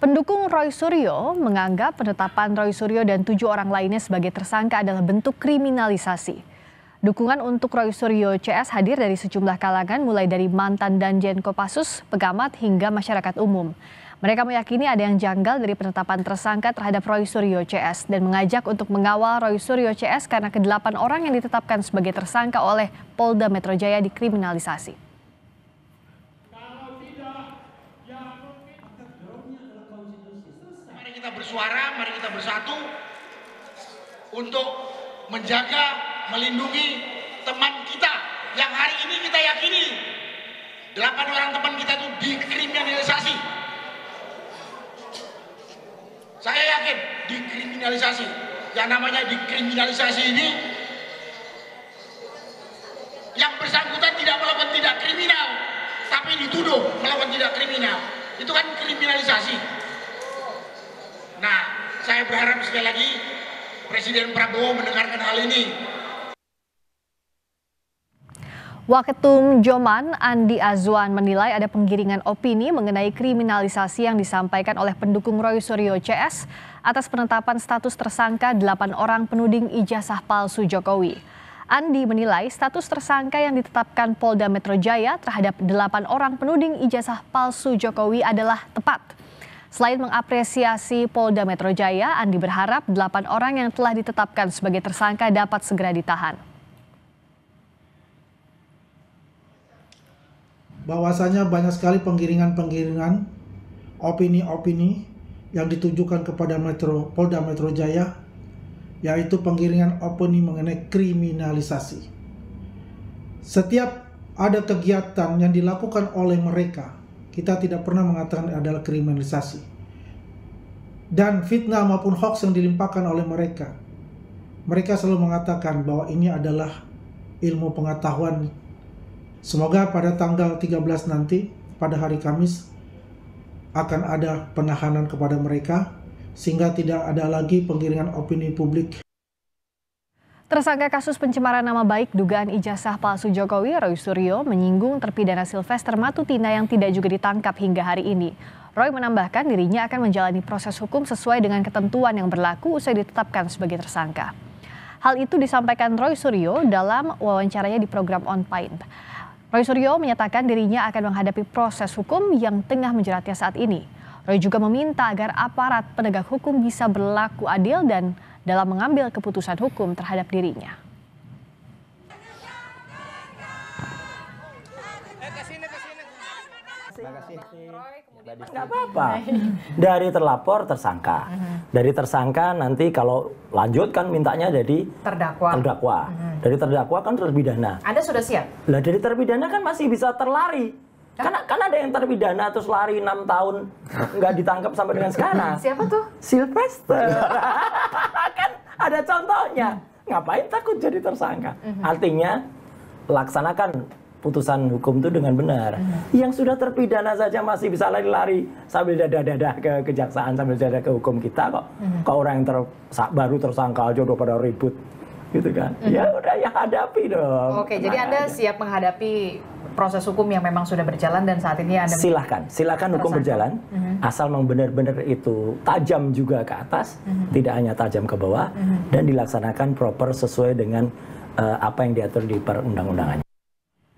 Pendukung Roy Suryo menganggap penetapan Roy Suryo dan 7 orang lainnya sebagai tersangka adalah bentuk kriminalisasi. Dukungan untuk Roy Suryo CS hadir dari sejumlah kalangan mulai dari mantan Danjen Kopassus, pengamat hingga masyarakat umum. Mereka meyakini ada yang janggal dari penetapan tersangka terhadap Roy Suryo CS dan mengajak untuk mengawal Roy Suryo CS karena ke-8 orang yang ditetapkan sebagai tersangka oleh Polda Metro Jaya dikriminalisasi. Mari kita bersuara, mari kita bersatu untuk menjaga, melindungi teman kita yang hari ini kita yakini 8 orang teman kita itu dikriminalisasi. Saya yakin dikriminalisasi. Yang namanya dikriminalisasi ini yang bersangkutan tidak melakukan tindak kriminal, tapi dituduh melakukan tindak kriminal. Itu kan kriminalisasi. Nah, saya berharap sekali lagi Presiden Prabowo mendengarkan hal ini. Waketum Joman Andi Azwan menilai ada penggiringan opini mengenai kriminalisasi yang disampaikan oleh pendukung Roy Suryo CS atas penetapan status tersangka 8 orang penuding ijazah palsu Jokowi. Andi menilai status tersangka yang ditetapkan Polda Metro Jaya terhadap 8 orang penuding ijazah palsu Jokowi adalah tepat. Selain mengapresiasi Polda Metro Jaya, Andi berharap 8 orang yang telah ditetapkan sebagai tersangka dapat segera ditahan. Bahwasanya banyak sekali penggiringan opini-opini yang ditujukan kepada Polda Metro Jaya, yaitu penggiringan opini mengenai kriminalisasi. Setiap ada kegiatan yang dilakukan oleh mereka, kita tidak pernah mengatakan adalah kriminalisasi. Dan fitnah maupun hoax yang dilimpahkan oleh mereka, mereka selalu mengatakan bahwa ini adalah ilmu pengetahuan. Semoga pada tanggal 13 nanti, pada hari Kamis, akan ada penahanan kepada mereka, sehingga tidak ada lagi penggiringan opini publik. Tersangka kasus pencemaran nama baik dugaan ijazah palsu Jokowi, Roy Suryo, menyinggung terpidana Sylvester Matutina yang tidak juga ditangkap hingga hari ini. Roy menambahkan dirinya akan menjalani proses hukum sesuai dengan ketentuan yang berlaku usai ditetapkan sebagai tersangka. Hal itu disampaikan Roy Suryo dalam wawancaranya di program On Point. Roy Suryo menyatakan dirinya akan menghadapi proses hukum yang tengah menjeratnya saat ini. Roy juga meminta agar aparat penegak hukum bisa berlaku adil dan dalam mengambil keputusan hukum terhadap dirinya. Nggak apa-apa. Dari terlapor tersangka. Dari tersangka nanti kalau lanjut kan mintanya jadi terdakwa. Dari terdakwa kan terpidana. Anda sudah siap? Lah dari terpidana kan masih bisa terlari. Kan ada yang terpidana terus lari 6 tahun nggak ditangkap sampai dengan sekarang. Siapa tuh? Sylvester. Kan ada contohnya. Ngapain takut jadi tersangka? Artinya laksanakan putusan hukum itu dengan benar. Yang sudah terpidana saja masih bisa lari-lari sambil dadah-dadah ke kejaksaan, sambil dadah ke hukum kita kok. Kalau orang yang baru tersangka aja udah pada ribut gitu kan. Ya udah ya hadapi dong. Oke, jadi Anda siap menghadapi proses hukum yang memang sudah berjalan dan saat ini Anda silakan hukum berjalan asal memang benar-benar itu tajam juga ke atas, tidak hanya tajam ke bawah dan dilaksanakan proper sesuai dengan apa yang diatur di perundang-undangannya.